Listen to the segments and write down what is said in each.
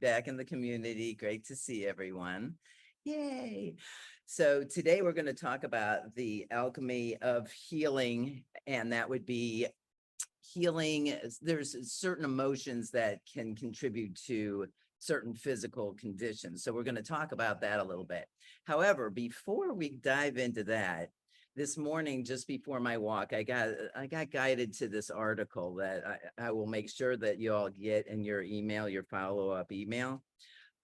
back in the community. Great to see everyone. Yay. So today we're going to talk about the alchemy of healing, and that would be healing. There's certain emotions that can contribute to certain physical conditions. So we're going to talk about that a little bit. However, before we dive into that, this morning, just before my walk, I got guided to this article that I will make sure that you all get in your email, your follow-up email.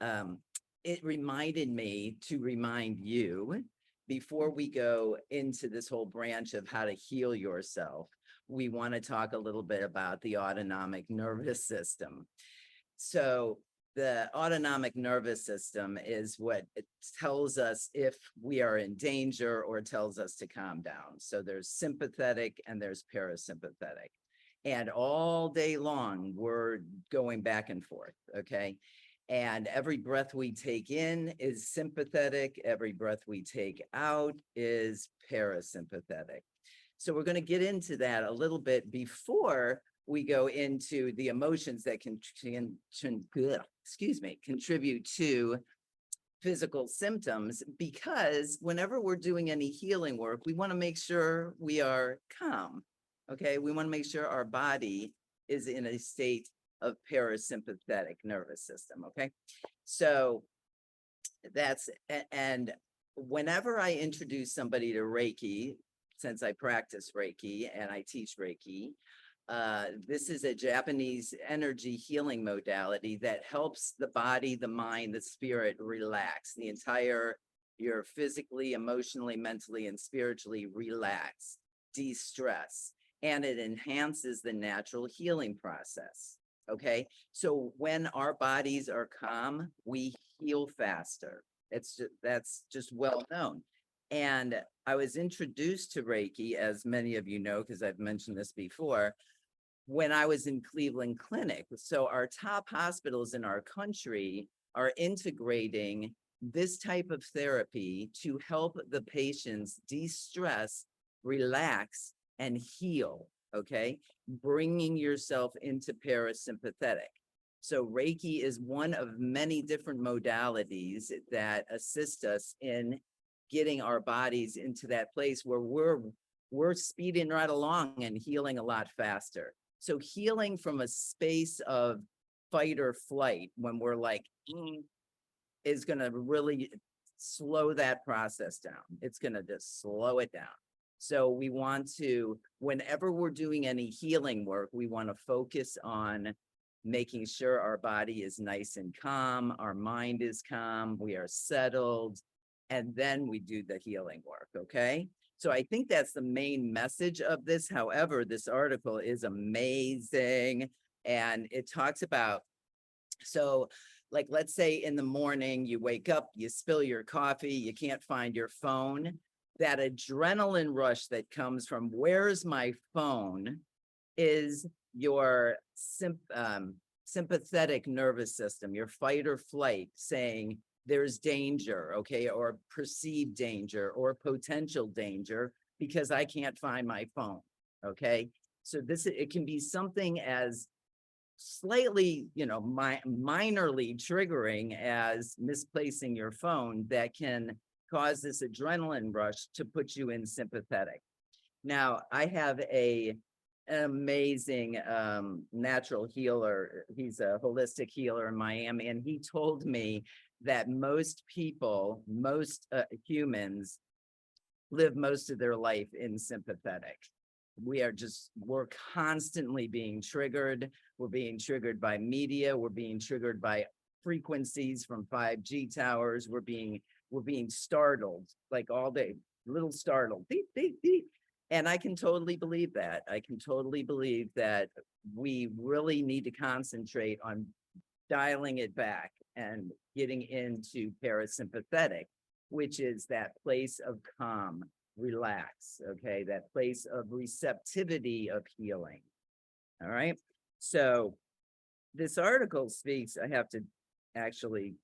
Um, it reminded me to remind you before we go into this whole branch of how to heal yourself, we want to talk a little bit about the autonomic nervous system. So the autonomic nervous system is what it tells us if we are in danger or tells us to calm down. So there's sympathetic and there's parasympathetic. And all day long, we're going back and forth, okay? And every breath we take in is sympathetic. Every breath we take out is parasympathetic. So we're going to get into that a little bit before we go into the emotions that can contribute to physical symptoms, because whenever we're doing any healing work, we want to make sure we are calm. Okay, we want to make sure our body is in a state of parasympathetic nervous system. Okay, so that's, and whenever I introduce somebody to Reiki, since I practice Reiki and I teach Reiki, this is a Japanese energy healing modality that helps the body, the mind, the spirit relax. You're physically, emotionally, mentally, and spiritually relax, de-stress, and it enhances the natural healing process. Okay, so when our bodies are calm, we heal faster. That's just well known. And I was introduced to Reiki, as many of you know, because I've mentioned this before, when I was in Cleveland Clinic. So our top hospitals in our country are integrating this type of therapy to help the patients de-stress, relax, and heal, okay? Bringing yourself into parasympathetic. So Reiki is one of many different modalities that assist us in getting our bodies into that place where we're speeding right along and healing a lot faster. So healing from a space of fight or flight, when we're like, is going to really slow that process down. It's going to just slow it down. So we want to, whenever we're doing any healing work, we want to focus on making sure our body is nice and calm, our mind is calm, we are settled, and then we do the healing work, okay? So I think that's the main message of this. However, this article is amazing, and it talks about, so like, let's say in the morning, you wake up, you spill your coffee, you can't find your phone. That adrenaline rush that comes from where's my phone is your sympathetic nervous system, your fight or flight, saying there's danger, okay, or perceived danger or potential danger because I can't find my phone, okay? So it can be something as slightly, minorly triggering as misplacing your phone that can cause this adrenaline rush to put you in sympathetic. Now, I have an amazing natural healer. He's a holistic healer in Miami, and he told me that most people, most humans, live most of their life in sympathetic. We're constantly being triggered. We're being triggered by media. We're being triggered by frequencies from 5G towers. We're being startled like all day, little startled, beep, beep, beep. And I can totally believe that. I can totally believe that we really need to concentrate on dialing it back and getting into parasympathetic, which is that place of calm, relax, okay? That place of receptivity of healing, all right? So this article speaks, I have to actually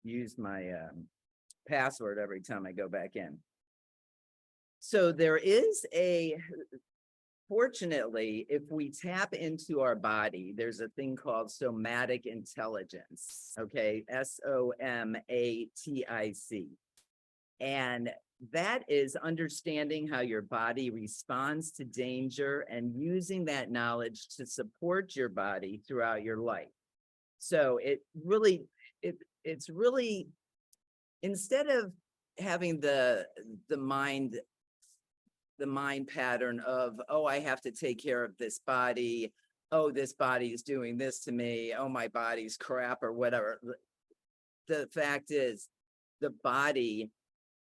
use my password every time I go back in. So there is Fortunately, if we tap into our body, there's a thing called somatic intelligence, okay? SOMATIC. And that is understanding how your body responds to danger and using that knowledge to support your body throughout your life. So it's really, instead of having the mind pattern of, oh, I have to take care of this body. Oh, this body is doing this to me. Oh, my body's crap or whatever. The fact is, the body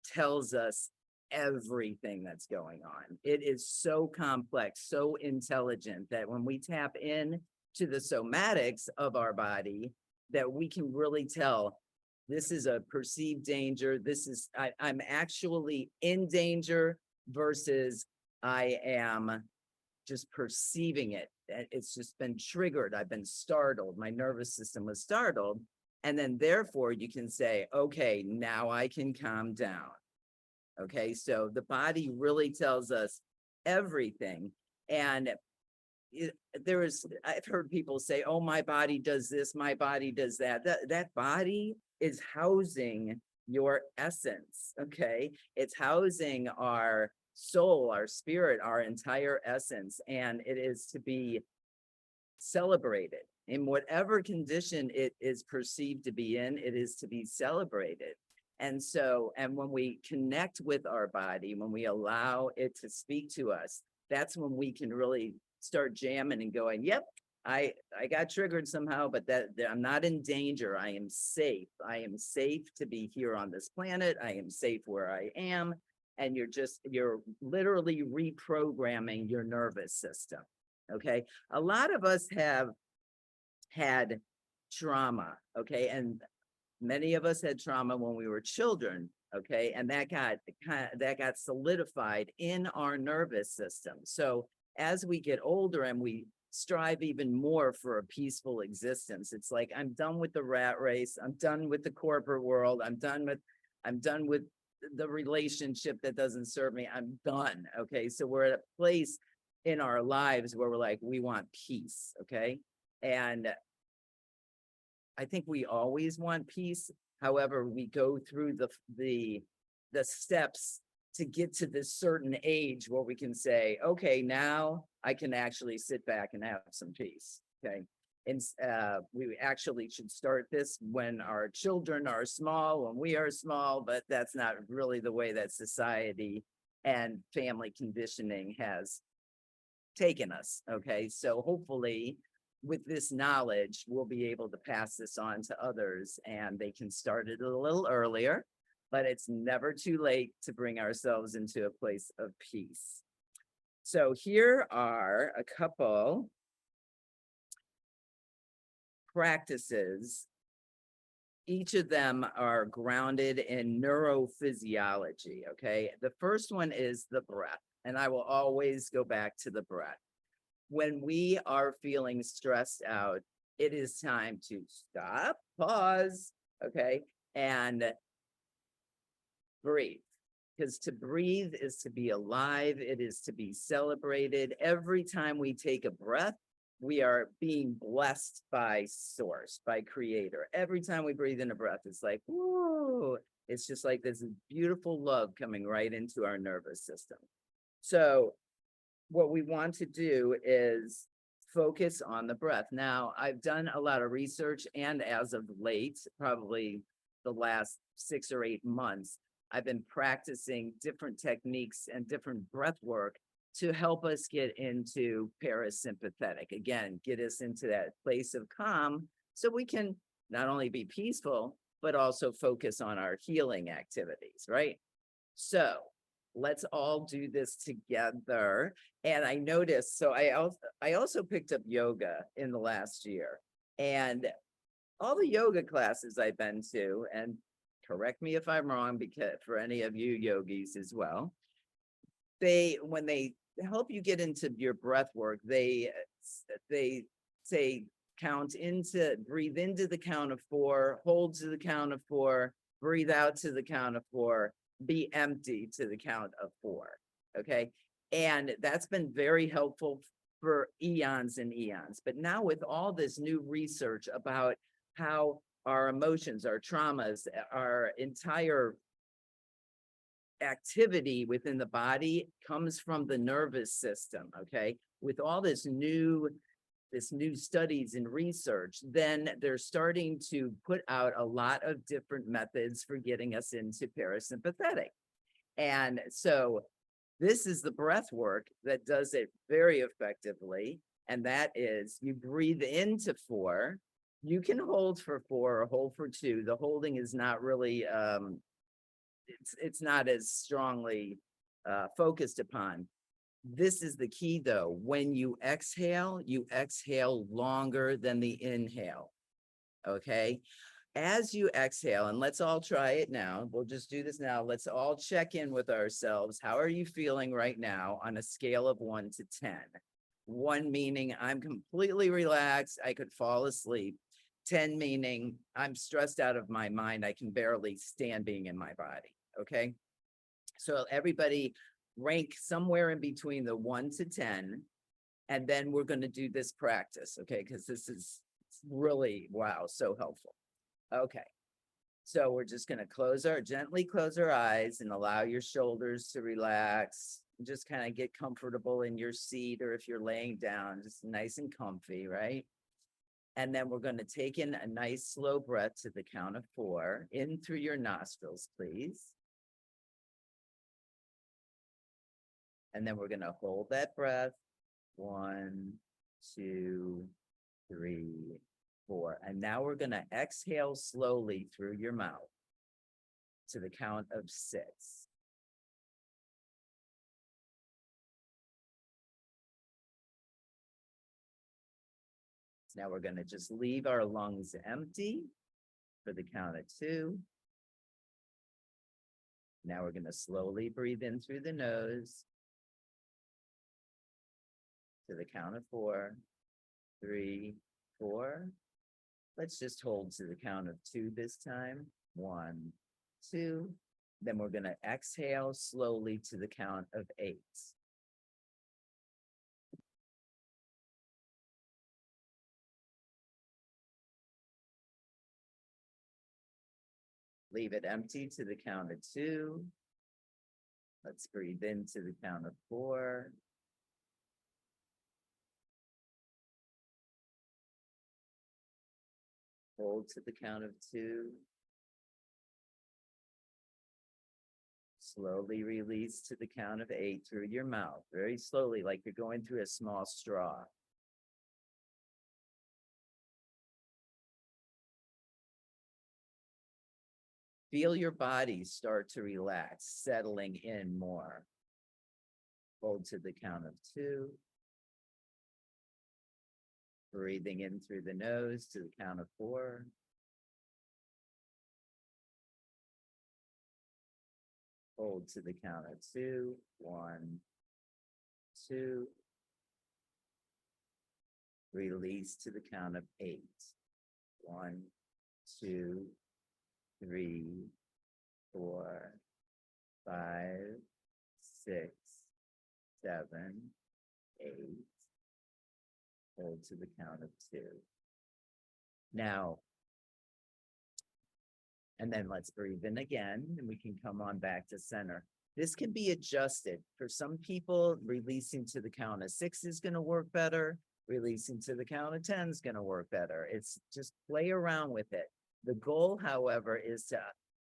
tells us everything that's going on. It is so complex, so intelligent that when we tap in to the somatics of our body, that we can really tell this is a perceived danger. This is, I'm actually in danger versus I am just perceiving it. It's just been triggered. I've been startled. My nervous system was startled. And then therefore you can say, okay, now I can calm down. Okay, so the body really tells us everything. And I've heard people say, oh, my body does this, my body does that. That body is housing your essence, okay? It's housing our soul, our spirit, our entire essence, and it is to be celebrated. In whatever condition it is perceived to be in, it is to be celebrated. And so, and when we connect with our body, when we allow it to speak to us, that's when we can really start jamming and going, yep, I got triggered somehow, but that I'm not in danger. I am safe. I am safe to be here on this planet. I am safe where I am. And you're literally reprogramming your nervous system. Okay. A lot of us have had trauma. Okay. And many of us had trauma when we were children. Okay. And that got solidified in our nervous system. So as we get older and we strive even more for a peaceful existence, it's like, I'm done with the rat race. I'm done with the corporate world. I'm done with the relationship that doesn't serve me. I'm done. Okay. So we're at a place in our lives where we're like, we want peace. Okay. And I think we always want peace. However, we go through the steps to get to this certain age where we can say, okay, now I can actually sit back and have some peace. Okay. And we actually should start this when our children are small, when we are small, but that's not really the way that society and family conditioning has taken us. Okay. So hopefully with this knowledge, we'll be able to pass this on to others and they can start it a little earlier, but it's never too late to bring ourselves into a place of peace. So here are a couple practices. Each of them are grounded in neurophysiology, okay? The first one is the breath, and I will always go back to the breath. When we are feeling stressed out, it is time to stop, pause, okay, and breathe. Because to breathe is to be alive, it is to be celebrated. Every time we take a breath, we are being blessed by source, by creator. Every time we breathe in a breath, it's like, whoa, it's just like this beautiful love coming right into our nervous system. So what we want to do is focus on the breath. Now, I've done a lot of research, and as of late, probably the last 6 or 8 months, I've been practicing different techniques and different breath work to help us get into parasympathetic. Again, get us into that place of calm so we can not only be peaceful, but also focus on our healing activities, right? So let's all do this together. And I noticed, so I also picked up yoga in the last year, and all the yoga classes I've been to, and correct me if I'm wrong, because for any of you yogis as well, when they help you get into your breath work, they say breathe into the count of 4, hold to the count of 4, breathe out to the count of 4, be empty to the count of 4. Okay. And that's been very helpful for eons and eons. But now with all this new research about how our emotions, our traumas, our entire activity within the body comes from the nervous system, okay? With all this new studies and research, then they're starting to put out a lot of different methods for getting us into parasympathetic. And so this is the breath work that does it very effectively. And that is you breathe into 4. You can hold for 4 or hold for 2. The holding is not really, it's not as strongly focused upon. This is the key though. When you exhale longer than the inhale. Okay. As you exhale, and let's all try it now. We'll just do this now. Let's all check in with ourselves. How are you feeling right now on a scale of 1 to 10? 1 meaning I'm completely relaxed. I could fall asleep. 10 meaning I'm stressed out of my mind. I can barely stand being in my body. Okay. So everybody rank somewhere in between the 1 to 10. And then we're going to do this practice. Okay. Because this is really, wow, so helpful. Okay. So we're just going to gently close our eyes and allow your shoulders to relax. Just kind of get comfortable in your seat, or if you're laying down, just nice and comfy, right? And then we're going to take in a nice slow breath to the count of 4. In through your nostrils, please. And then we're going to hold that breath. 1, 2, 3, 4. And now we're going to exhale slowly through your mouth to the count of 6. Now we're going to just leave our lungs empty for the count of 2. Now we're going to slowly breathe in through the nose to the count of 4, 3, 4. Let's just hold to the count of 2 this time. 1, 2. Then we're going to exhale slowly to the count of 8. Leave it empty to the count of 2. Let's breathe in to the count of 4. Hold to the count of 2. Slowly release to the count of 8 through your mouth, very slowly, like you're going through a small straw. Feel your body start to relax, settling in more. Hold to the count of 2. Breathing in through the nose to the count of 4. Hold to the count of 2. 1, 2. Release to the count of 8. 1, 2, 3, 4, 5, 6, 7, 8. Hold to the count of 2. Now, and then let's breathe in again, and we can come on back to center. This can be adjusted. For some people, releasing to the count of 6 is going to work better. Releasing to the count of 10 is going to work better. It's just play around with it. The goal, however, is to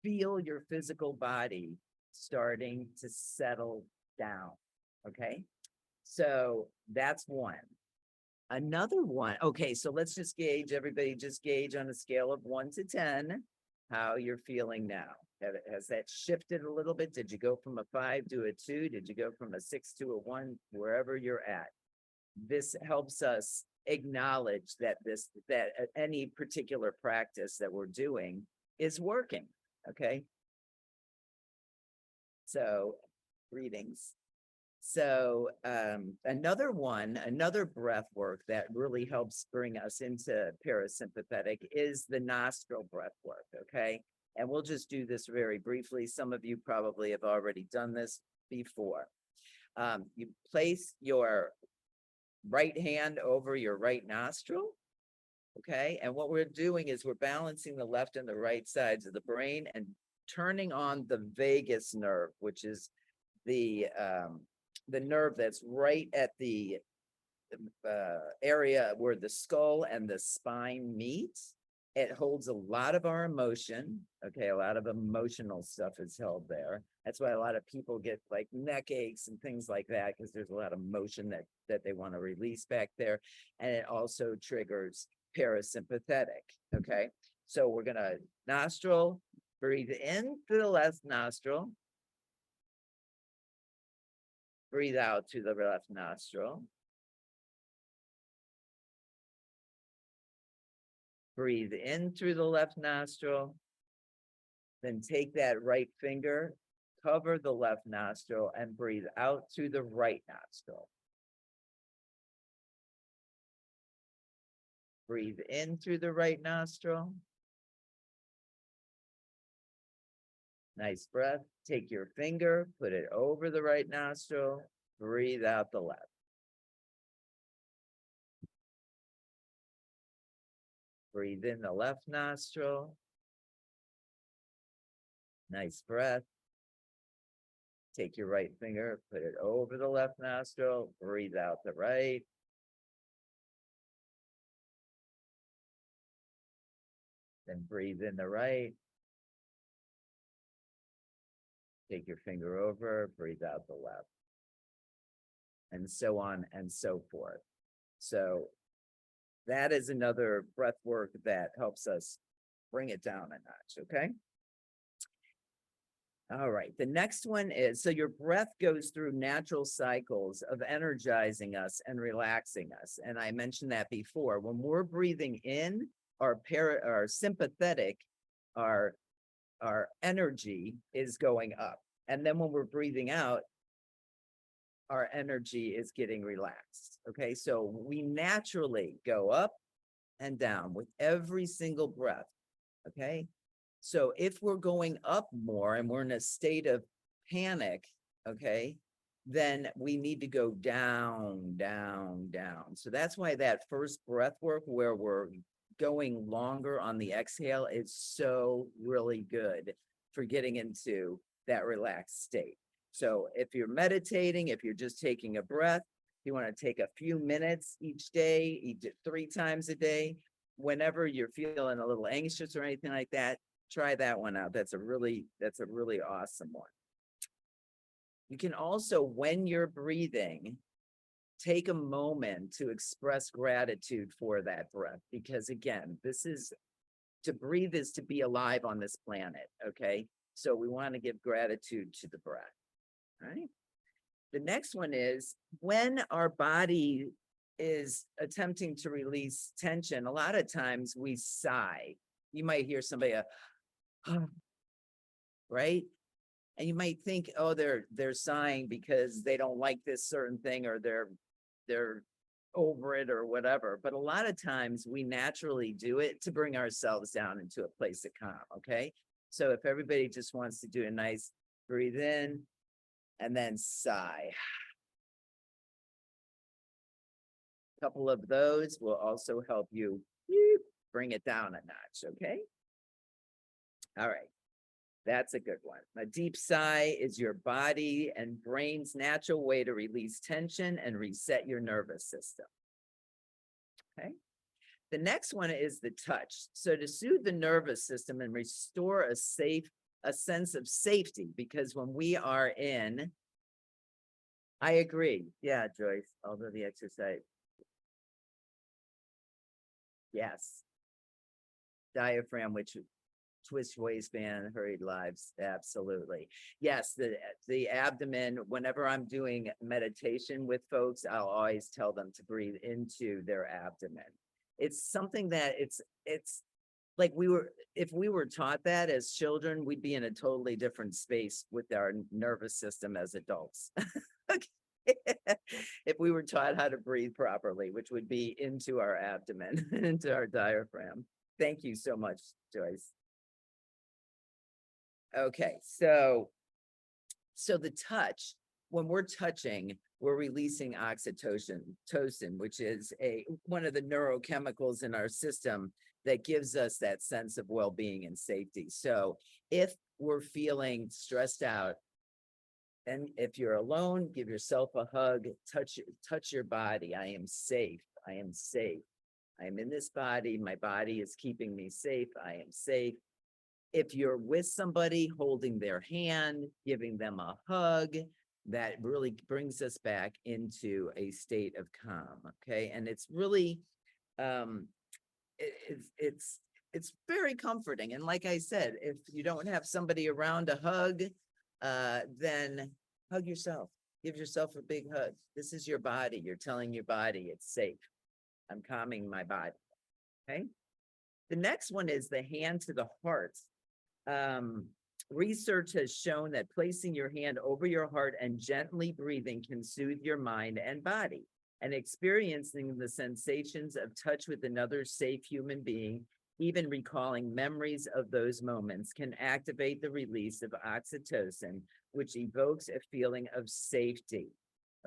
feel your physical body starting to settle down. Okay. So that's 1. Another one. Okay. So let's just gauge, everybody just gauge on a scale of 1 to 10, how you're feeling now. Has that shifted a little bit? Did you go from a 5 to a 2? Did you go from a 6 to a 1? Wherever you're at. This helps us acknowledge that any particular practice that we're doing is working. Okay. So greetings. So another breath work that really helps bring us into parasympathetic is the nostril breath work. Okay. And we'll just do this very briefly. Some of you probably have already done this before. You place your right hand over your right nostril. Okay, and what we're doing is we're balancing the left and the right sides of the brain and turning on the vagus nerve, which is the nerve that's right at the area where the skull and the spine meet. It holds a lot of our emotion. Okay, a lot of emotional stuff is held there. That's why a lot of people get like neck aches and things like that, because there's a lot of motion that they want to release back there. And it also triggers parasympathetic. Okay, so we're gonna nostril, breathe in through the left nostril, breathe out through the left nostril. Breathe in through the left nostril, then take that right finger, cover the left nostril, and breathe out through the right nostril. Breathe in through the right nostril. Nice breath. Take your finger, put it over the right nostril, breathe out the left. Breathe in the left nostril. Nice breath. Take your right finger, put it over the left nostril, breathe out the right. Then breathe in the right. Take your finger over, breathe out the left. And so on and so forth. So that is another breath work that helps us bring it down a notch, okay? All right, the next one is, so your breath goes through natural cycles of energizing us and relaxing us. And I mentioned that before. When we're breathing in, our sympathetic, our energy is going up. And then when we're breathing out, our energy is getting relaxed. Okay, so we naturally go up and down with every single breath. Okay, so if we're going up more and we're in a state of panic, okay, then we need to go down, down, down. So that's why that first breath work where we're going longer on the exhale is so really good for getting into that relaxed state. So if you're meditating, if you're just taking a breath, you want to take a few minutes each day, eat it 3 times a day. Whenever you're feeling a little anxious or anything like that, try that one out. That's a really awesome one. You can also, when you're breathing, take a moment to express gratitude for that breath, because again, to breathe is to be alive on this planet. Okay, so we want to give gratitude to the breath. All right. The next one is when our body is attempting to release tension, a lot of times we sigh. You might hear somebody, right? And you might think, oh, they're sighing because they don't like this certain thing, or they're over it or whatever. But a lot of times we naturally do it to bring ourselves down into a place of calm. Okay. So if everybody just wants to do a nice breathe in and then sigh. A couple of those will also help you bring it down a notch. Okay. All right. That's a good one. A deep sigh is your body and brain's natural way to release tension and reset your nervous system. Okay. The next one is the touch. So to soothe the nervous system and restore a sense of safety, because when we are in, I agree. Yeah, Joyce, although the exercise. Yes. Diaphragm, which twist waistband, hurried lives. Absolutely. Yes. The abdomen, whenever I'm doing meditation with folks, I'll always tell them to breathe into their abdomen. It's something that it's like if we were taught that as children, we'd be in a totally different space with our nervous system as adults. If we were taught how to breathe properly, which would be into our abdomen, into our diaphragm. Thank you so much, Joyce. Okay, so the touch, when we're touching, we're releasing oxytocin, which is one of the neurochemicals in our system that gives us that sense of well-being and safety. So if we're feeling stressed out, and if you're alone, give yourself a hug, touch your body. I am safe. I am safe. I am in this body. My body is keeping me safe. I am safe. If you're with somebody, holding their hand, giving them a hug, that really brings us back into a state of calm. Okay. And it's really, it's very comforting. And like I said, if you don't have somebody around to hug, then hug yourself. Give yourself a big hug. This is your body. You're telling your body it's safe. I'm calming my body. Okay. The next one is the hand to the heart. Research has shown that placing your hand over your heart and gently breathing can soothe your mind and body. And experiencing the sensations of touch with another safe human being, even recalling memories of those moments, can activate the release of oxytocin, which evokes a feeling of safety.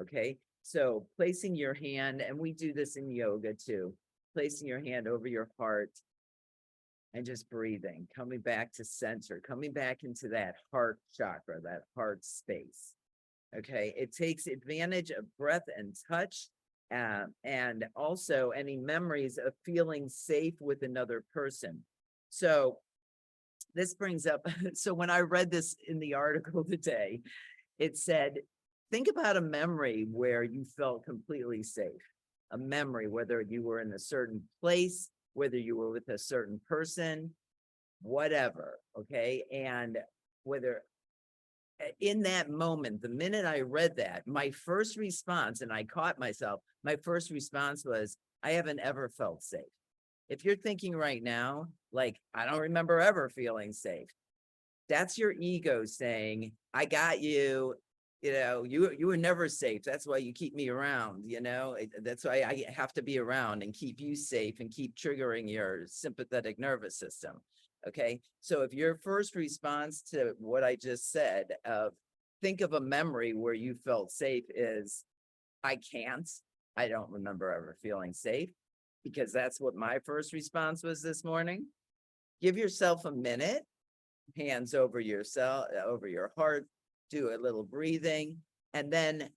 Okay, so placing your hand, and we do this in yoga too, placing your hand over your heart and just breathing, coming back to center, coming back into that heart chakra, that heart space. Okay, it takes advantage of breath and touch, and also any memories of feeling safe with another person. So this brings up, so when I read this in the article today, it said, think about a memory where you felt completely safe. A memory, whether you were in a certain place, whether you were with a certain person, whatever, okay? And whether in that moment, the minute I read that, my first response, and I caught myself, my first response was, I haven't ever felt safe. If you're thinking right now, like, I don't remember ever feeling safe, that's your ego saying, I got you. You know, you were never safe. That's why you keep me around, you know, that's why I have to be around and keep you safe and keep triggering your sympathetic nervous system. Okay. So if your first response to what I just said of think of a memory where you felt safe is, I don't remember ever feeling safe, because that's what my first response was this morning. Give yourself a minute, hands over yourself, over your heart, do a little breathing, and then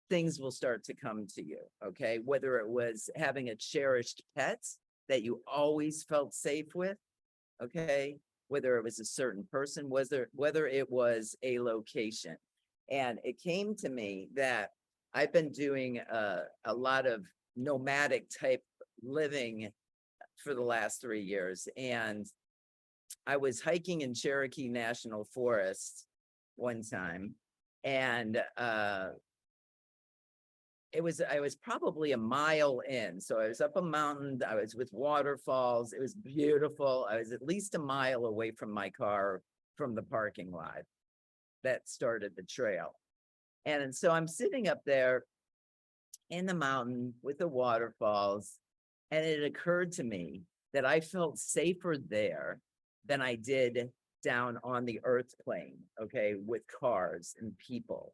things will start to come to you. Okay. Whether it was having a cherished pet that you always felt safe with, okay, whether it was a certain person, whether it was a location. And it came to me that I've been doing a lot of nomadic type living for the last 3 years. And I was hiking in Cherokee National Forest one time, and I was probably a mile in. So I was up a mountain, I was with waterfalls, it was beautiful. I was at least a mile away from my car, from the parking lot that started the trail. And so I'm sitting up there in the mountain with the waterfalls, and it occurred to me that I felt safer there than I did down on the earth plane, okay, with cars and people.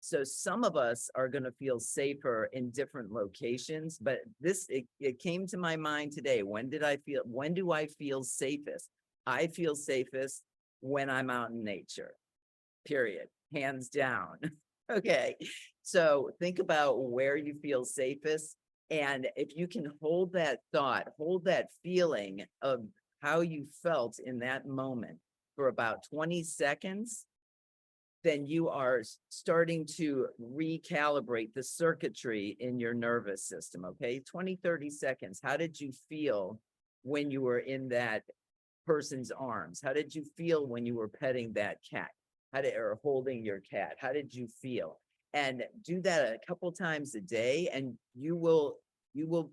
So some of us are going to feel safer in different locations, but it came to my mind today. When do I feel safest? I feel safest when I'm out in nature, period, hands down. Okay. So think about where you feel safest. And if you can hold that thought, hold that feeling of how you felt in that moment for about 20 seconds, then you are starting to recalibrate the circuitry in your nervous system. Okay. 20, 30 seconds. How did you feel when you were in that person's arms? How did you feel when you were petting that cat? Or holding your cat? How did you feel? And do that a couple times a day, and you will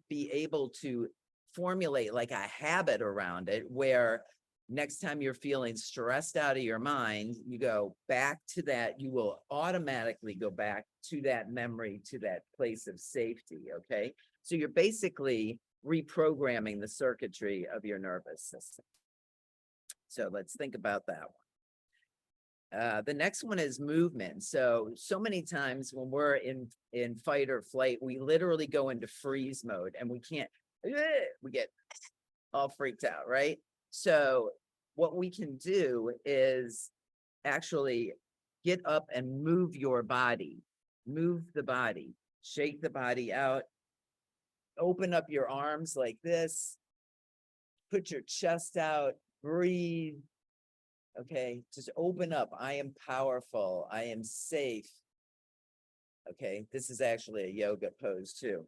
be able to formulate like a habit around it, where next time you're feeling stressed out of your mind, you go back to that. You will automatically go back to that memory, to that place of safety. Okay. So you're basically reprogramming the circuitry of your nervous system. So let's think about that one. The next one is movement. So many times when we're in fight or flight, we literally go into freeze mode and we can't, we get all freaked out, right? So what we can do is actually get up and move your body, move the body, shake the body out, open up your arms like this, put your chest out, breathe. Okay, just open up. I am powerful. I am safe. Okay, this is actually a yoga pose too.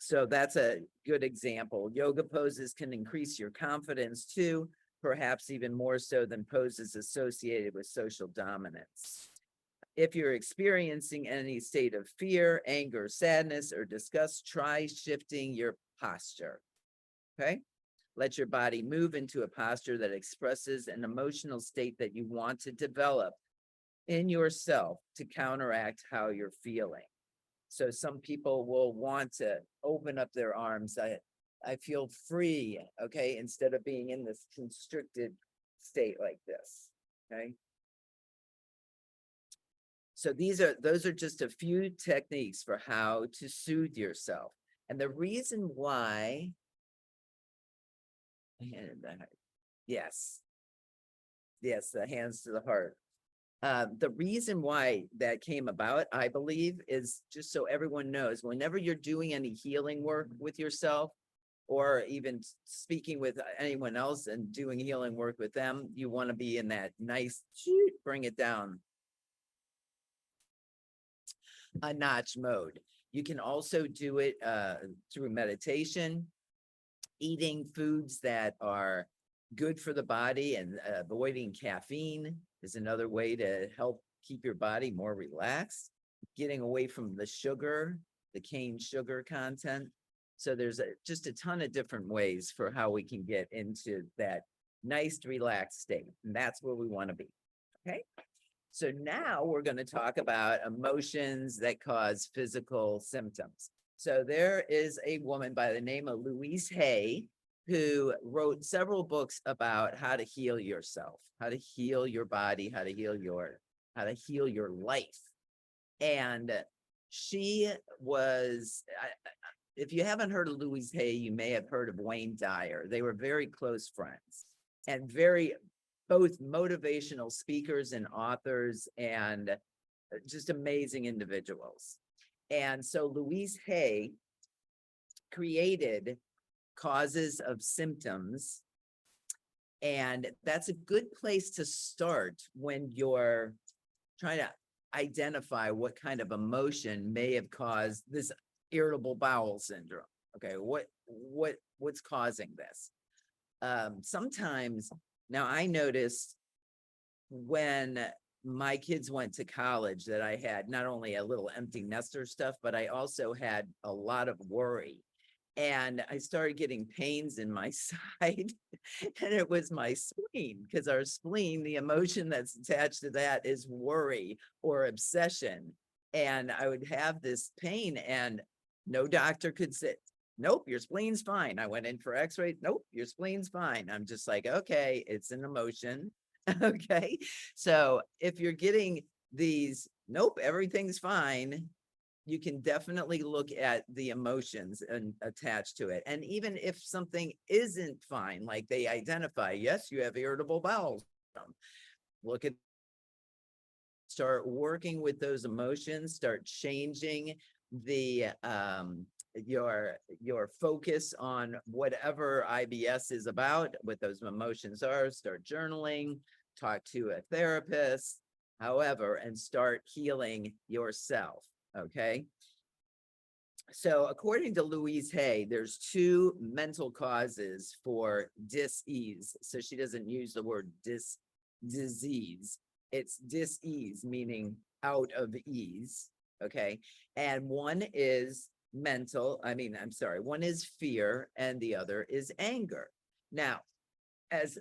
So that's a good example. Yoga poses can increase your confidence too, perhaps even more so than poses associated with social dominance. If you're experiencing any state of fear, anger, sadness, or disgust, try shifting your posture. Okay. Let your body move into a posture that expresses an emotional state that you want to develop in yourself to counteract how you're feeling. So some people will want to open up their arms. I feel free, okay, instead of being in this constricted state like this, okay? So those are just a few techniques for how to soothe yourself. And the reason why, yes, the hands to the heart. The reason why that came about, I believe, is just so everyone knows, whenever you're doing any healing work with yourself, or even speaking with anyone else and doing healing work with them, you want to be in that nice, bring it down a notch mode. You can also do it through meditation, eating foods that are good for the body, and avoiding caffeine is another way to help keep your body more relaxed. Getting away from the sugar, the cane sugar content. So there's just a ton of different ways for how we can get into that nice, relaxed state. And that's where we want to be. Okay. So now we're going to talk about emotions that cause physical symptoms. So there is a woman by the name of Louise Hay who wrote several books about how to heal yourself, how to heal your body, how to heal your life. And she was, if you haven't heard of Louise Hay, you may have heard of Wayne Dyer. They were very close friends and both motivational speakers and authors, and just amazing individuals. And so Louise Hay created Causes of Symptoms, and that's a good place to start when you're trying to identify what kind of emotion may have caused this irritable bowel syndrome. Okay, what's causing this? Sometimes, now I noticed when my kids went to college that I had not only a little empty nester stuff, but I also had a lot of worry. And I started getting pains in my side, and it was my spleen, because our spleen, the emotion that's attached to that is worry or obsession. And I would have this pain, and no doctor could say, nope, your spleen's fine. I went in for x-ray. Nope, your spleen's fine. I'm just like, okay, it's an emotion. Okay. So if you're getting these, nope, everything's fine, you can definitely look at the emotions and attached to it. And even if something isn't fine, like they identify, yes, you have irritable bowel syndrome, start working with those emotions, start changing the your focus on whatever IBS is about, what those emotions are. Start journaling, talk to a therapist, however, and start healing yourself. Okay. So according to Louise Hay, there's two mental causes for dis-ease. So she doesn't use the word disease. It's dis-ease, meaning out of ease. Okay. And one is one is fear and the other is anger. Now, as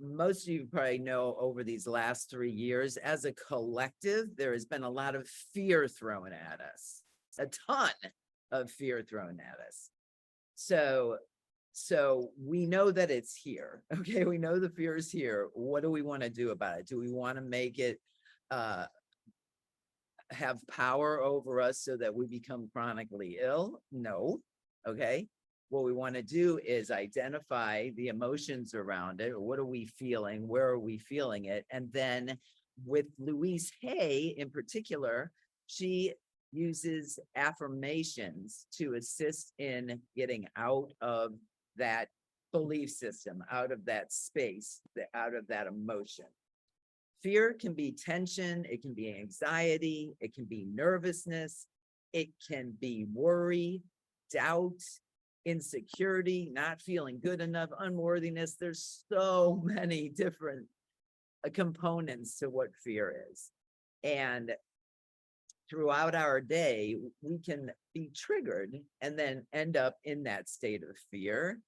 most of you probably know, over these last 3 years, as a collective, there has been a lot of fear thrown at us, a ton of fear thrown at us. So So we know that it's here. Okay. We know the fear is here. What do we want to do about it? Do we want to make it uh, have power over us so that we become chronically ill? No. Okay. What we want to do is identify the emotions around it. What are we feeling? Where are we feeling it? And then with Louise Hay in particular, she uses affirmations to assist in getting out of that belief system, out of that space, out of that emotion. Fear can be tension, it can be anxiety, it can be nervousness, it can be worry, doubt, insecurity, not feeling good enough, unworthiness. There's so many different components to what fear is. And throughout our day, we can be triggered and then end up in that state of fear.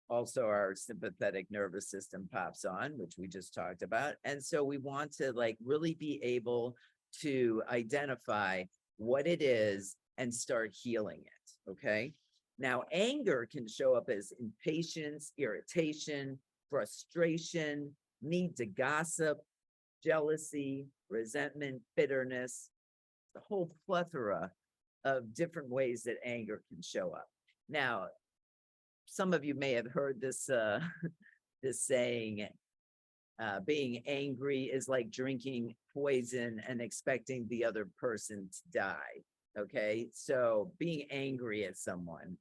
Also, our sympathetic nervous system pops on, which we just talked about. And so we want to like really be able to identify what it is and start healing it. Okay. Now, anger can show up as impatience, irritation, frustration, need to gossip, jealousy, resentment, bitterness, the whole plethora of different ways that anger can show up. Now, some of you may have heard this this saying, being angry is like drinking poison and expecting the other person to die. Okay, so being angry at someone,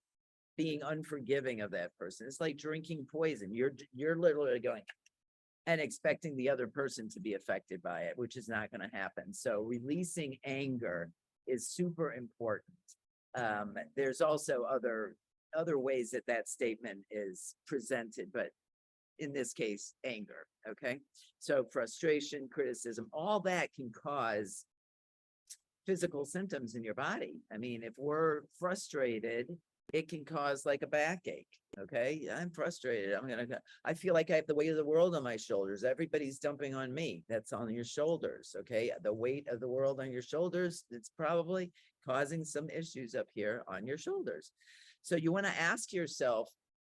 being unforgiving of that person, it's like drinking poison. You're literally going and expecting the other person to be affected by it, which is not going to happen. So releasing anger is super important. There's also other ways that that statement is presented, but in this case, anger. Okay. So frustration, criticism, all that can cause physical symptoms in your body. I mean, if we're frustrated, it can cause like a backache. Okay. I'm frustrated. I feel like I have the weight of the world on my shoulders. Everybody's dumping on me. That's on your shoulders. Okay. The weight of the world on your shoulders, it's probably causing some issues up here on your shoulders. So you want to ask yourself,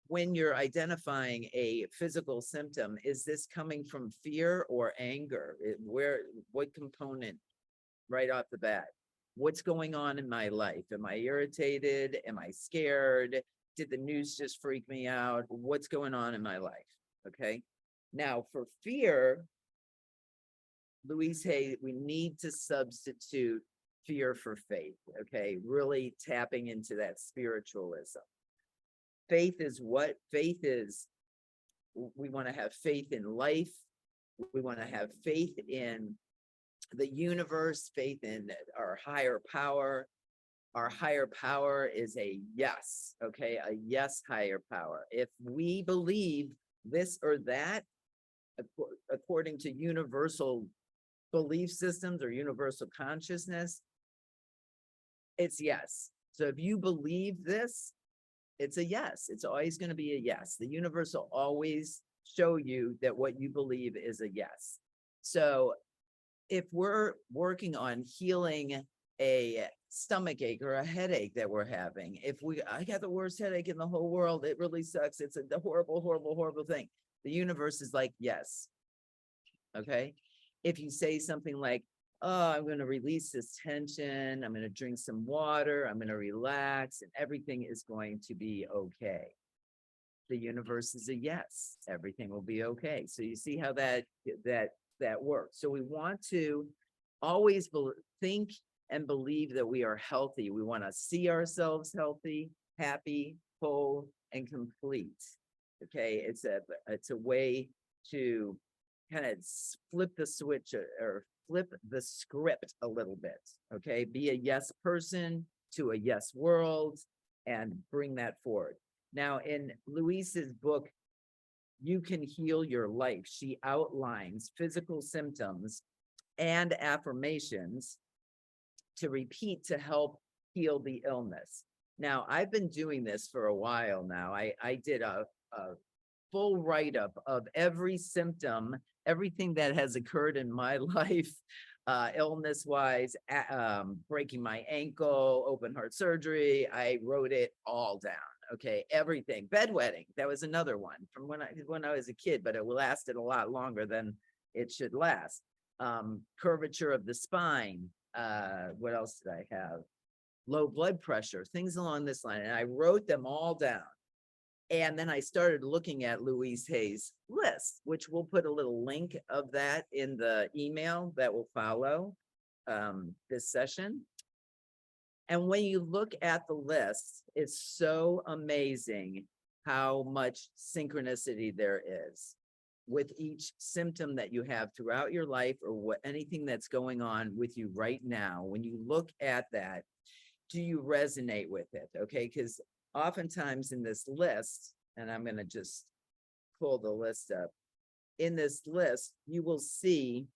when you're identifying a physical symptom, is this coming from fear or anger? What component right off the bat? What's going on in my life? Am I irritated? Am I scared? Did the news just freak me out? What's going on in my life? Okay. Now for fear, Louise Hay, we need to substitute fear for faith. Okay. Really tapping into that spiritualism. Faith is what? Faith is, we want to have faith in life. We want to have faith in the universe, faith in our higher power. Our higher power is a yes, okay? A yes higher power. If we believe this or that, according to universal belief systems or universal consciousness, it's yes. So if you believe this, it's a yes. It's always going to be a yes. The universe will always show you that what you believe is a yes. So if we're working on healing a stomach ache or a headache that we're having, I got the worst headache in the whole world, it really sucks, it's a horrible, horrible, horrible thing. The universe is like, yes. Okay. If you say something like, oh, I'm going to release this tension, I'm going to drink some water, I'm going to relax, and everything is going to be okay. The universe is a yes. Everything will be okay. So you see how that works. So we want to always think and believe that we are healthy. We want to see ourselves healthy, happy, whole, and complete. Okay, it's a way to kind of flip the switch or flip the script a little bit. Okay, be a yes person to a yes world and bring that forward. Now, in Louise's book, You Can Heal Your Life, she outlines physical symptoms and affirmations to repeat to help heal the illness. Now, I've been doing this for a while now. I did a full write-up of every symptom, everything that has occurred in my life, illness-wise, breaking my ankle, open heart surgery. I wrote it all down. Okay, everything. Bedwetting, that was another one from when I was a kid, but it lasted a lot longer than it should last. Curvature of the spine. What else did I have? Low blood pressure, things along this line. And I wrote them all down. And then I started looking at Louise Hay's list, which we'll put a little link of that in the email that will follow this session. And when you look at the list, it's so amazing how much synchronicity there is with each symptom that you have throughout your life, or anything that's going on with you right now. When you look at that, do you resonate with it? Okay, because oftentimes in this list, and I'm going to just pull the list up. In this list, you will see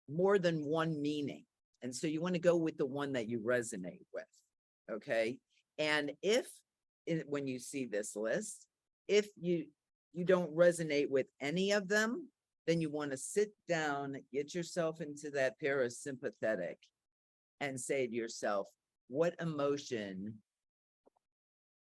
more than one meaning. And so you want to go with the one that you resonate with. Okay. And when you see this list, if you don't resonate with any of them, then you want to sit down, get yourself into that parasympathetic and say to yourself, what emotion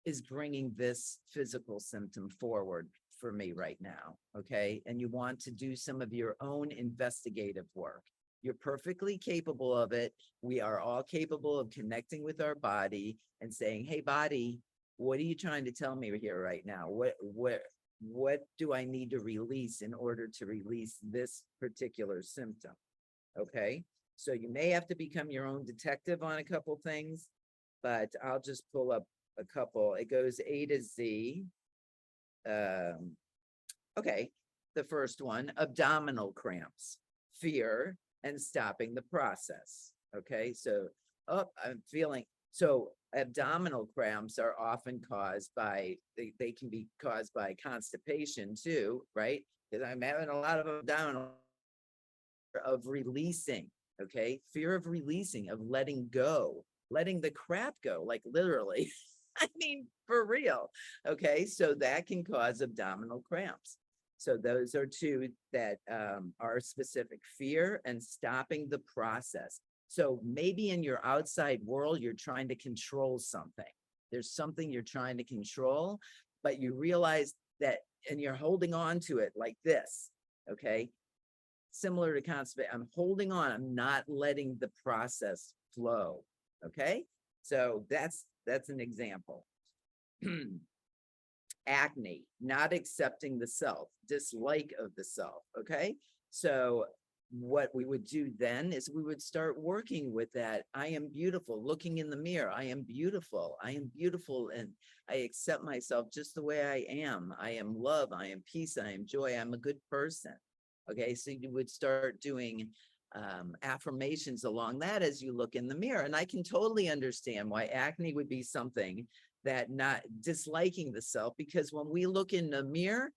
is bringing this physical symptom forward for me right now? Okay. And you want to do some of your own investigative work. You're perfectly capable of it. We are all capable of connecting with our body and saying, hey, body, what are you trying to tell me here right now? What do I need to release in order to release this particular symptom? Okay. So you may have to become your own detective on a couple things, but I'll just pull up a couple. It goes A to Z. Okay. The first one, abdominal cramps, fear, and stopping the process. Okay, so I'm feeling, so abdominal cramps are often caused by, they can be caused by constipation too, right? Because I'm having a lot of abdominal of releasing. Okay, fear of releasing, of letting go, letting the crap go, like literally. I mean, for real. Okay, so that can cause abdominal cramps. So those are two that are specific: fear and stopping the process. So maybe in your outside world, you're trying to control something. There's something you're trying to control, but you realize that, and you're holding on to it like this. Okay. Similar to constipation, I'm holding on. I'm not letting the process flow. Okay. So that's an example. Acne, not accepting the self, dislike of the self. Okay. So what we would do then is we would start working with that. I am beautiful, looking in the mirror. I am beautiful. I am beautiful. And I accept myself just the way I am. I am love. I am peace. I am joy. I'm a good person. Okay. So you would start doing affirmations along that as you look in the mirror. And I can totally understand why acne would be something that, not disliking the self, because when we look in the mirror,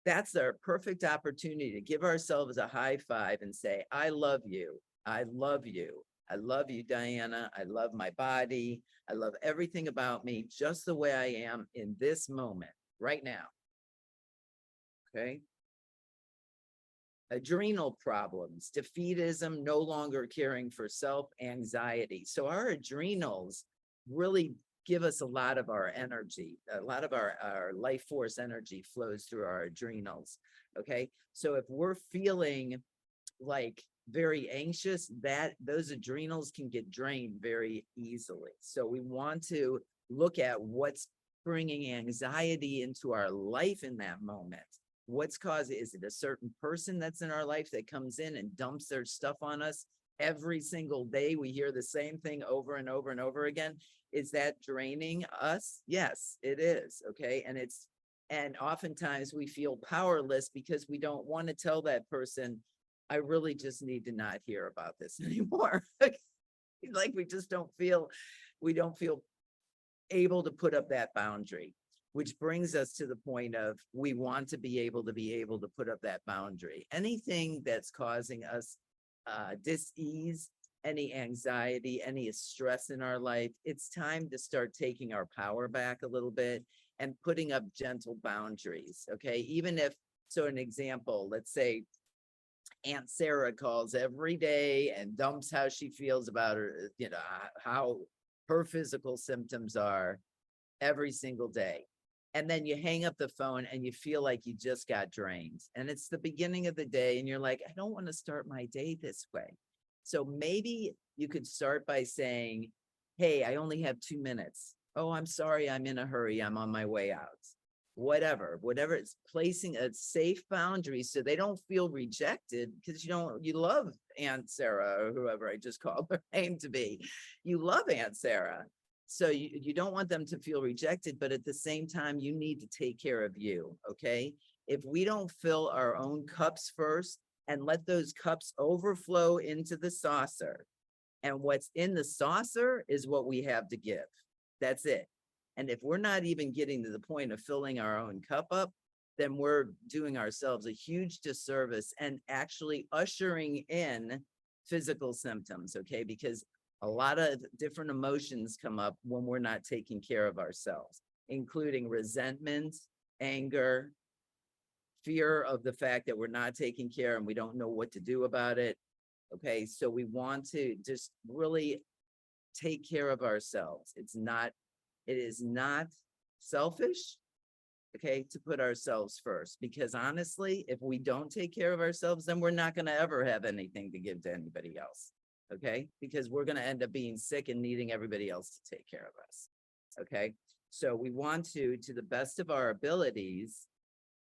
that's our perfect opportunity to give ourselves a high five and say, I love you. I love you. I love you, Diana. I love my body. I love everything about me just the way I am in this moment right now. Okay. Adrenal problems, defeatism, no longer caring for self, anxiety. So our adrenals really give us a lot of our energy. A lot of our life force energy flows through our adrenals. Okay. So if we're feeling like very anxious, those adrenals can get drained very easily. So we want to look at what's bringing anxiety into our life in that moment. What's causing, is it a certain person that's in our life that comes in and dumps their stuff on us every single day? We hear the same thing over and over and over again. Is that draining us? Yes, it is. Okay. And oftentimes we feel powerless because we don't want to tell that person, I really just need to not hear about this anymore. Like we don't feel able to put up that boundary, which brings us to the point of, we want to be able to put up that boundary. Anything that's causing us dis-ease, any anxiety, any stress in our life, it's time to start taking our power back a little bit and putting up gentle boundaries. Okay. Even if, so an example, let's say Aunt Sarah calls every day and dumps how she feels about her, how her physical symptoms are. every single day. And then you hang up the phone and you feel like you just got drained. And it's the beginning of the day and you're like, I don't want to start my day this way. So maybe you could start by saying, hey, I only have 2 minutes. Oh, I'm sorry, I'm in a hurry. I'm on my way out. Whatever it's placing a safe boundary so they don't feel rejected, because you love Aunt Sarah or whoever I just called her name to be. You love Aunt Sarah. So you don't want them to feel rejected, but at the same time, you need to take care of you, okay? If we don't fill our own cups first and let those cups overflow into the saucer, and what's in the saucer is what we have to give. That's it. And if we're not even getting to the point of filling our own cup up, then we're doing ourselves a huge disservice and actually ushering in physical symptoms, okay? Because a lot of different emotions come up when we're not taking care of ourselves, including resentment, anger, fear of the fact that we're not taking care and we don't know what to do about it. Okay, so we want to just really take care of ourselves. It is not selfish, okay, to put ourselves first, because honestly, if we don't take care of ourselves, then we're not going to ever have anything to give to anybody else, okay, because we're going to end up being sick and needing everybody else to take care of us, okay? So we want to the best of our abilities,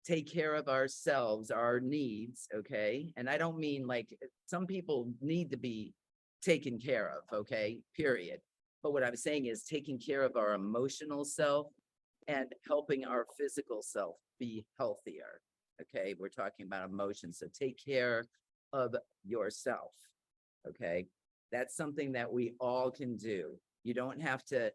take care of ourselves, our needs, okay? And I don't mean like some people need to be taken care of, okay, period. But what I'm saying is taking care of our emotional self and helping our physical self be healthier, okay? We're talking about emotions, so take care of yourself, okay? That's something that we all can do. You don't have to,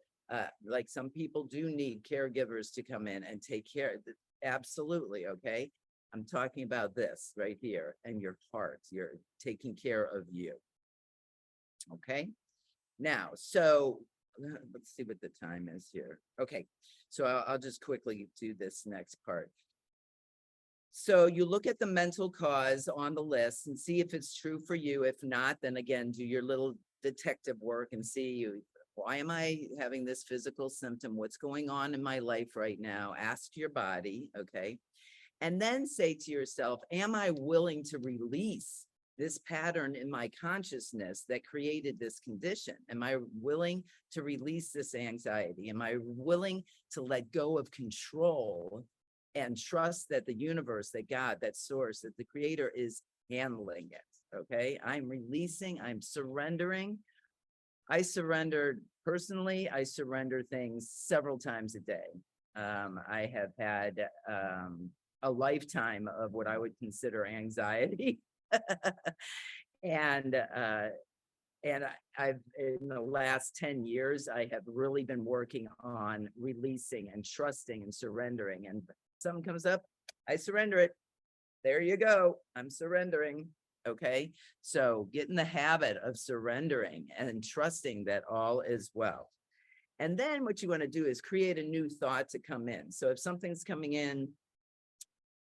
like some people do need caregivers to come in and take care. Absolutely, okay? I'm talking about this right here and your heart. You're taking care of you, okay? Now, so let's see what the time is here. Okay, so I'll just quickly do this next part. So you look at the mental cause on the list and see if it's true for you. If not, then again, do your little detective work and see, why am I having this physical symptom? What's going on in my life right now? Ask your body, okay? And then say to yourself, am I willing to release this pattern in my consciousness that created this condition? Am I willing to release this anxiety? Am I willing to let go of control and trust that the universe, that God, that source, that the creator is handling it? Okay, I'm releasing, I'm surrendering. I surrendered personally, I surrender things several times a day. I have had a lifetime of what I would consider anxiety. and I've in the last 10 years, I have really been working on releasing and trusting and surrendering. And something comes up, I surrender it. There you go. I'm surrendering. Okay. So get in the habit of surrendering and trusting that all is well. And then what you want to do is create a new thought to come in. So if something's coming in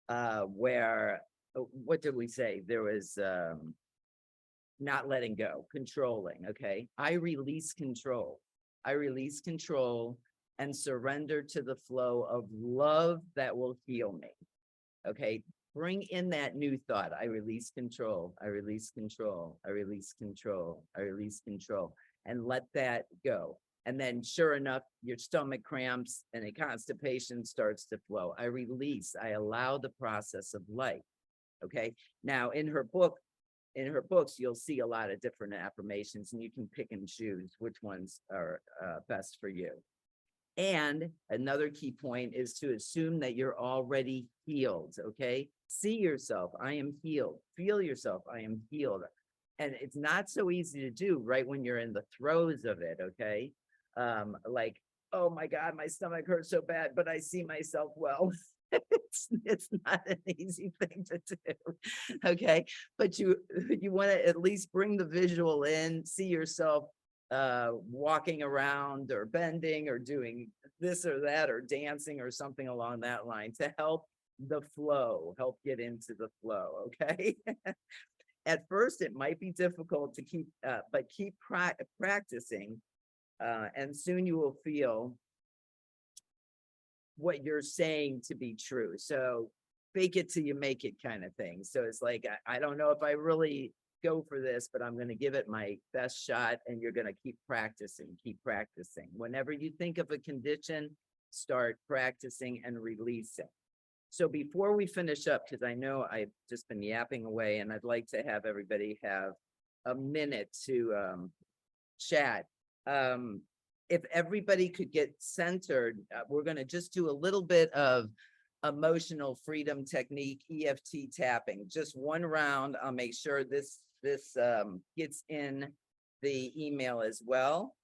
where, what did we say? There was not letting go, controlling. Okay. I release control. I release control and surrender to the flow of love that will heal me. Okay. Bring in that new thought. I release control. I release control. I release control. I release control. And let that go. And then sure enough, your stomach cramps and a constipation starts to flow. I release. I allow the process of life. Okay. Now in her books, you'll see a lot of different affirmations and you can pick and choose which ones are best for you. And another key point is to assume that you're already healed, okay? See yourself, I am healed. Feel yourself, I am healed. And it's not so easy to do right when you're in the throes of it, okay? Like, oh my God, my stomach hurts so bad, but I see myself well. It's not an easy thing to do, okay? But you want to at least bring the visual in, see yourself walking around or bending or doing this or that or dancing or something along that line to help the flow, help get into the flow, okay? At first, it might be difficult to keep, but keep practicing, and soon you will feel what you're saying to be true. So fake it till you make it kind of thing. So it's like, I don't know if I really go for this, but I'm going to give it my best shot, and you're going to keep practicing, keep practicing. Whenever you think of a condition, start practicing and releasing. So before we finish up, because I know I've just been yapping away, and I'd like to have everybody have a minute to chat. If everybody could get centered, we're going to just do a little bit of emotional freedom technique, EFT tapping, just one round. I'll make sure this gets in the email as well.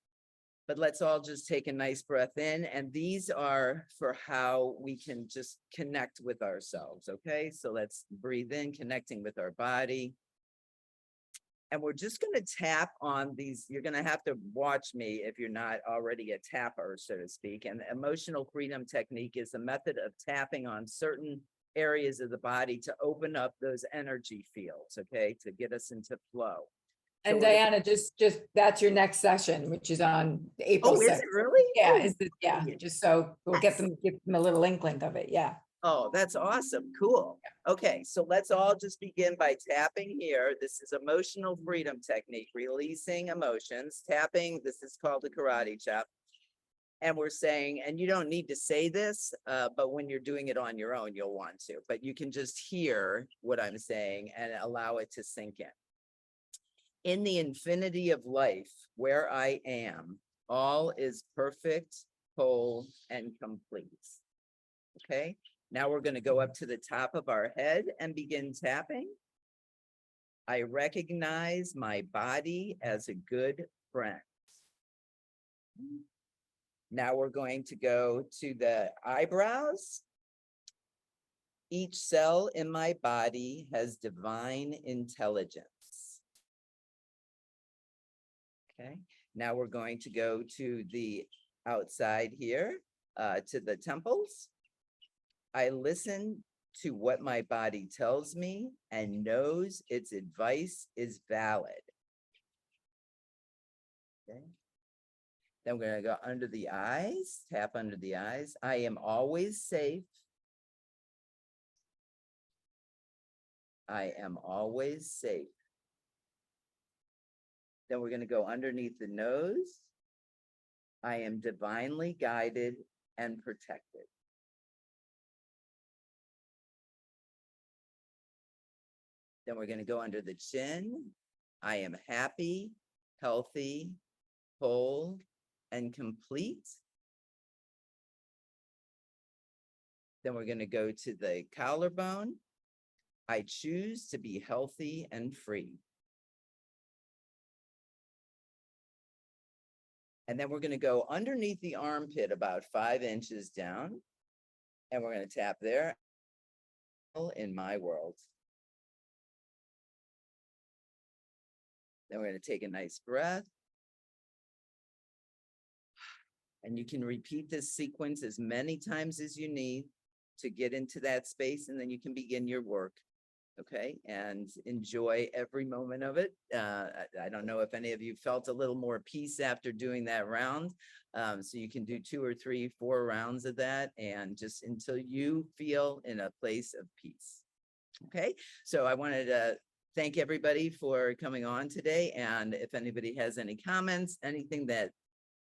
But let's all just take a nice breath in. And these are for how we can just connect with ourselves. Okay, so let's breathe in, connecting with our body. And we're just going to tap on these. You're going to have to watch me if you're not already a tapper, so to speak. And the emotional freedom technique is a method of tapping on certain areas of the body to open up those energy fields, okay, to get us into flow. And Diana, just that's your next session, which is on April 6th. Oh, is it really? Yeah, Oh, just so we'll give them a little inkling of it. Yeah. Oh, that's awesome. Cool. Okay, so let's all just begin by tapping here. This is emotional freedom technique, releasing emotions, tapping. This is called the karate chop. And we're saying, and you don't need to say this, but when you're doing it on your own, you'll want to, but you can just hear what I'm saying and allow it to sink in. In the infinity of life, where I am, all is perfect, whole, and complete. Okay. Now we're going to go up to the top of our head and begin tapping. I recognize my body as a good friend. Now we're going to go to the eyebrows. Each cell in my body has divine intelligence. Okay. Now we're going to go to the outside here, to the temples. I listen to what my body tells me and knows its advice is valid. Okay. Then we're going to go under the eyes, tap under the eyes. I am always safe. I am always safe. Then we're going to go underneath the nose. I am divinely guided and protected. Then we're going to go under the chin. I am happy, healthy, whole, and complete. Then we're going to go to the collarbone. I choose to be healthy and free. And then we're going to go underneath the armpit about 5 inches down. And we're going to tap there. In my world. Then we're going to take a nice breath. And you can repeat this sequence as many times as you need to get into that space, and then you can begin your work. Okay, and enjoy every moment of it. I don't know if any of you felt a little more peace after doing that round. So you can do 2 or 3, 4 rounds of that, and just until you feel in a place of peace. Okay, so I wanted to thank everybody for coming on today. And if anybody has any comments, anything that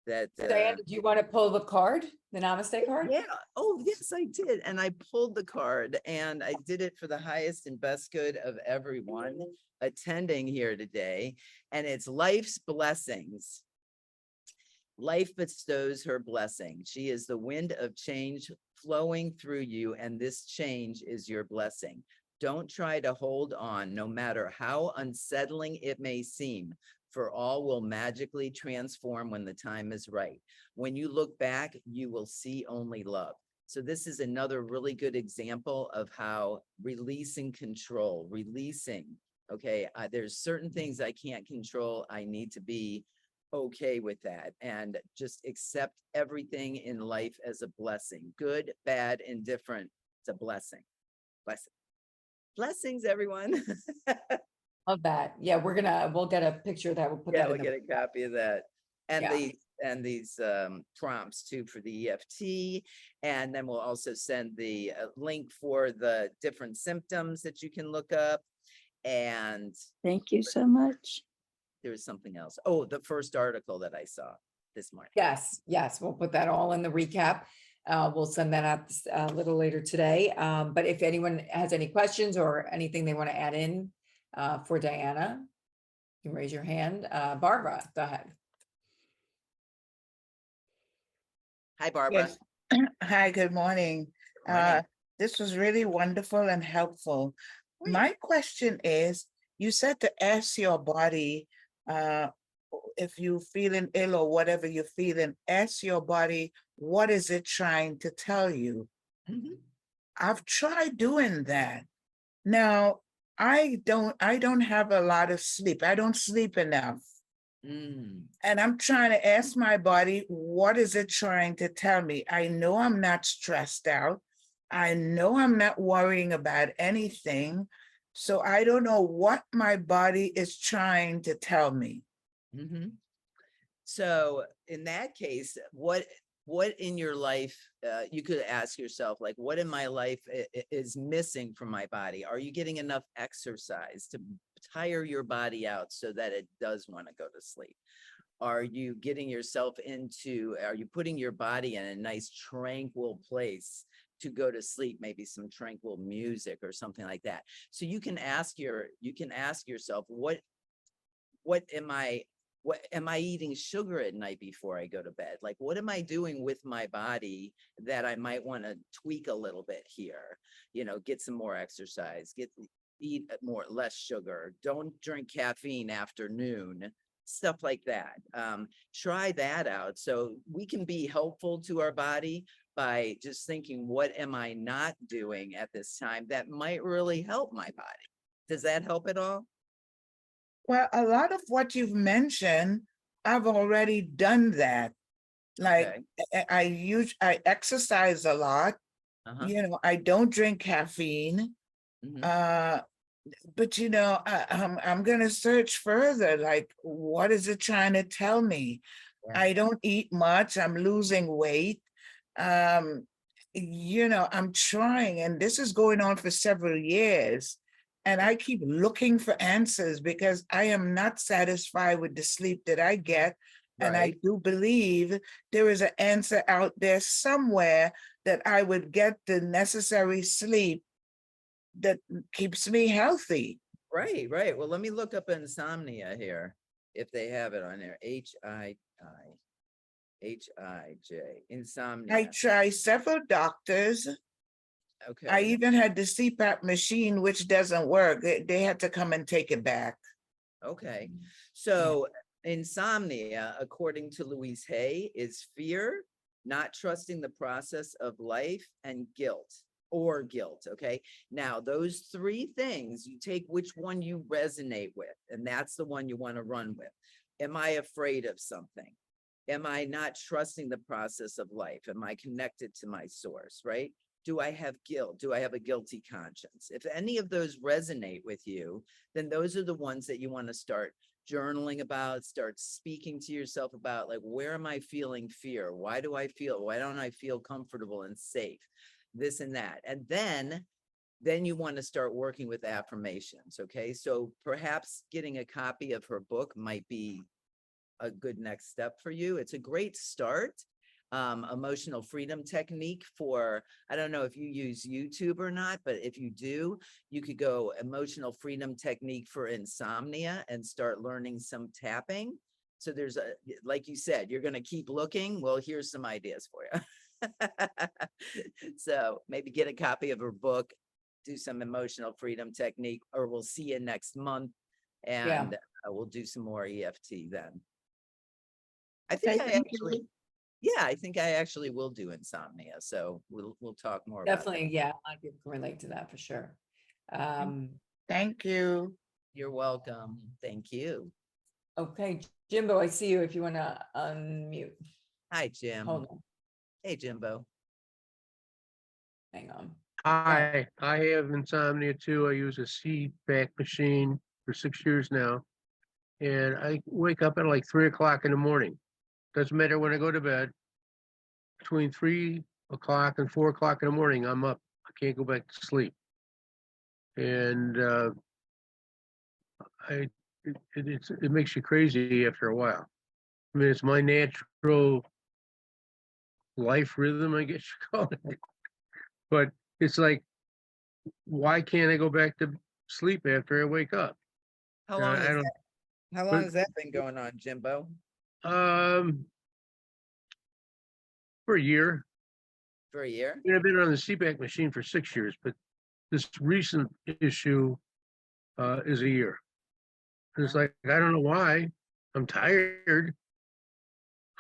Diana, do you want to pull the card, the Namaste card? Yeah. Oh, yes, I did. And I pulled the card, and I did it for the highest and best good of everyone attending here today. And it's life's blessings. Life bestows her blessing. She is the wind of change flowing through you, and this change is your blessing. Don't try to hold on, no matter how unsettling it may seem, for all will magically transform when the time is right. When you look back, you will see only love. So this is another really good example of how releasing control, okay, there's certain things I can't control. I need to be okay with that and just accept everything in life as a blessing. Good, bad, indifferent, it's a blessing. Blessings, everyone. Love that. Yeah, we'll get a picture of that. We'll put that We'll in get a copy of that. And yeah. these prompts too for the EFT. And then we'll also send the link for the different symptoms that you can look up. And Thank you so much. there was something else. Oh, the first article that I saw this morning. Yes, yes, we'll put that all in the recap. We'll send that out a little later today. But if anyone has any questions or anything they want to add in for Diana, you can raise your hand. Barbara, go ahead. Hi, Barbara. Yes. Hi, good morning. Morning. This was really wonderful and helpful. My question is, you said to ask your body, if you're feeling ill or whatever you're feeling, ask your body, what is it trying to tell you? Mhm. I've tried doing that. Now, I don't have a lot of sleep. I don't sleep enough. Mm. And I'm trying to ask my body, what is it trying to tell me? I know I'm not stressed out. I know I'm not worrying about anything. So I don't know what my body is trying to tell me. Mhm. So in that case, what in your life, you could ask yourself, like, what in my life is missing from my body? Are you getting enough exercise to tire your body out so that it does want to go to sleep? Are you getting yourself into, are you putting your body in a nice tranquil place to go to sleep, maybe some tranquil music or something like that? So you can ask yourself, what am I eating sugar at night before I go to bed? Like, what am I doing with my body that I might want to tweak a little bit here? Get some more exercise, eat less sugar, don't drink caffeine after noon, stuff like that. Try that out. So we can be helpful to our body by just thinking, what am I not doing at this time that might really help my body? Does that help at all? Well, a lot of what you've mentioned, I've already done that. Like Okay. I exercise a lot. Uh-huh. I don't drink caffeine. Mhm. But I'm gonna search further. Like, what is it trying to tell me? Yeah. I don't eat much. I'm losing weight. Um, I'm trying, and this is going on for several years. And I keep looking for answers because I am not satisfied with the sleep that I get. And I Right. do believe there is an answer out there somewhere that I would get the necessary sleep that keeps me healthy. Right. Well, let me look up insomnia here, if they have it on there. Hij, I insomnia. try several doctors. I Okay. even had the CPAP machine, which doesn't work. They had to come and take it back. Okay. So insomnia, according to Louise Hay, is fear, not trusting the process of life, and guilt. Okay. Now, those three things, you take which one you resonate with, and that's the one you want to run with. Am I afraid of something? Am I not trusting the process of life? Am I connected to my source? Right? Do I have guilt? Do I have a guilty conscience? If any of those resonate with you, then those are the ones that you want to start journaling about, start speaking to yourself about, like, where am I feeling fear? Why don't I feel comfortable and safe? This and that. And then you want to start working with affirmations. Okay. So perhaps getting a copy of her book might be a good next step for you. It's a great start. Emotional freedom technique for, I don't know if you use YouTube or not, but if you do, you could go emotional freedom technique for insomnia and start learning some tapping. So like you said, you're going to keep looking. Well, here's some ideas for you. So maybe get a copy of her book, do some emotional freedom technique, or we'll see you next month and we'll do some more EFT then. I think I think I actually will do insomnia. So we'll talk more about that. Definitely, yeah, a lot of people can relate to that for sure. Thank you. You're welcome. Thank you. Okay, Jimbo, I see you if you want to unmute. Hi, Jim. Hold on, Hey, Jimbo. hang on. Hi, I have insomnia too. I use a CPAP machine for 6 years now. And I wake up at like 3 o'clock in the morning. doesn't matter when I go to bed. Between 3 o'clock and 4 o'clock in the morning, I'm up. I can't go back to sleep. And it makes you crazy after a while. I mean, it's my natural life rhythm, I guess you call it. But it's like, why can't I go back to sleep after I wake up? How long I is don't. that? How but- long has that been going on, Jimbo? For a year. For a year? I mean, I've been on the CPAP machine for 6 years, but this recent issue is a year. And it's like, I don't know why. I'm tired.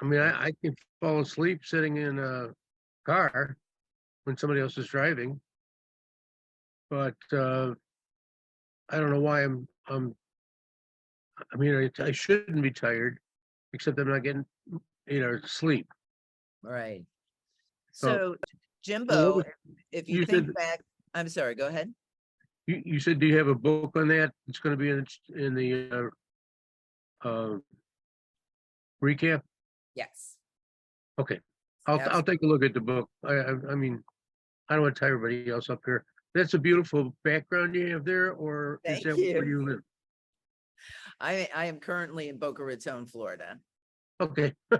I mean, I can fall asleep sitting in a car when somebody else is driving. But I don't know why I mean, I shouldn't be tired, except I'm not getting, sleep. Right. So- So Jimbo, if you you think said- back, I'm sorry, go ahead. You said, do you have a book on that? It's going to be in the recap? Yes. Okay, I'll Absolutely. take a look at the book. I mean, I don't want to tie everybody else up here. That's a beautiful background you have there, or is Thank that where you. you live? I am currently in Boca Raton, Florida. Okay. Yeah.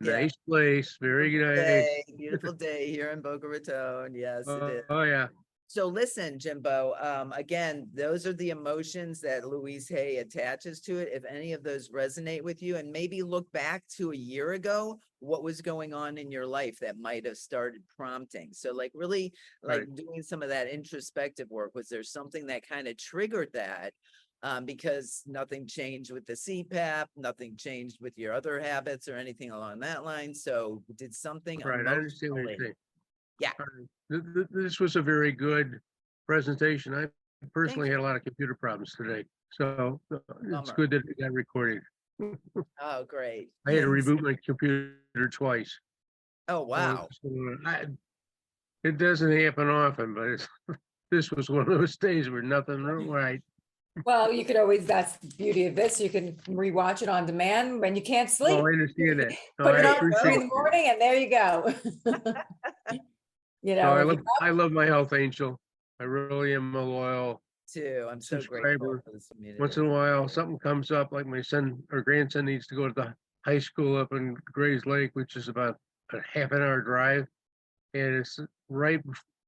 Nice place, very nice. Beautiful day here in Boca Raton. Yes, it is. Oh, yeah. So listen, Jimbo, again, those are the emotions that Louise Hay attaches to it. If any of those resonate with you, and maybe look back to a year ago, what was going on in your life that might have started prompting. So like really like Right. doing some of that introspective work. Was there something that kind of triggered that? Because nothing changed with the CPAP, nothing changed with your other habits or anything along that line. So did something Right, I understand what you're emotionally- saying. Yeah. All right. This was a very good presentation. I personally had a lot of computer problems today, so it's Bummer. good that it got recorded. Oh, great. I had to Thanks. reboot my computer twice. Oh, wow. So, it doesn't happen often, but this was one of those days where nothing went right. Well, you could always, that's the beauty of this. You can rewatch it on demand when you can't sleep. Oh, I understand that. No, Put I it on 3 appreciate in the it. morning and there you go. You No, know, I if you love, I love my Health Angel. I really am a loyal. Too. I'm so grateful subscriber. for this community. Once in a while, something comes up, like my son or grandson needs to go to the high school up in Grays Lake, which is about a half an hour drive. And it's right,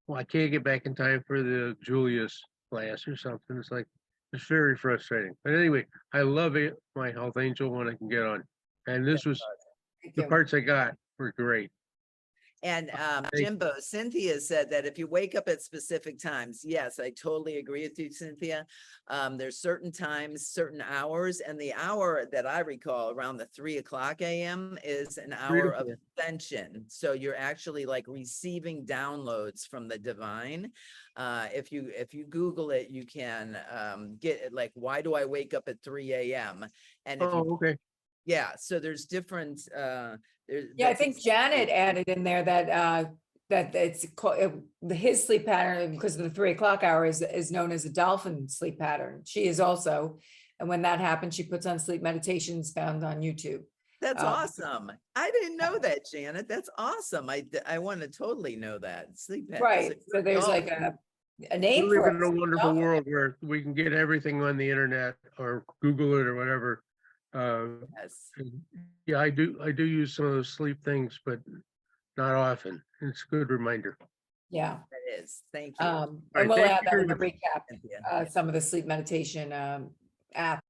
well, I can't get back in time for the Julius class or something. It's like, it's very frustrating. But anyway, I love it, my Health Angel, when I can get on. And this was, the go. parts I got were great. And you. Jimbo, Cynthia said that if you wake up at specific times, yes, I totally agree with you, Cynthia. There's certain times, certain hours, and the hour that I recall around the 3 o'clock a.m. is an hour of Beautiful. ascension. So you're actually like receiving downloads from the divine. If you Google it, you can get it like, why do I wake up at 3 a.m.? And if you, Oh, okay. yeah, so there's different Yeah, I think Janet added in there that that it's called his sleep pattern because of the 3 o'clock hour is known as a dolphin sleep pattern. She is also, and when that happens, she puts on sleep meditations found on YouTube. That's Um, awesome. I didn't know that, Janet. That's awesome. I want to totally know that. Sleep patterns. Right. So there's like a name We for live in it. a wonderful Dolphin. world where we can get everything on the internet or Google it or whatever. Yes. And yeah, I do use some of those sleep things, but not often. It's a good reminder. Yeah. That is. Thank you. And right, we'll thank add you that very in the much. recap, Cynthia. some of the sleep meditation app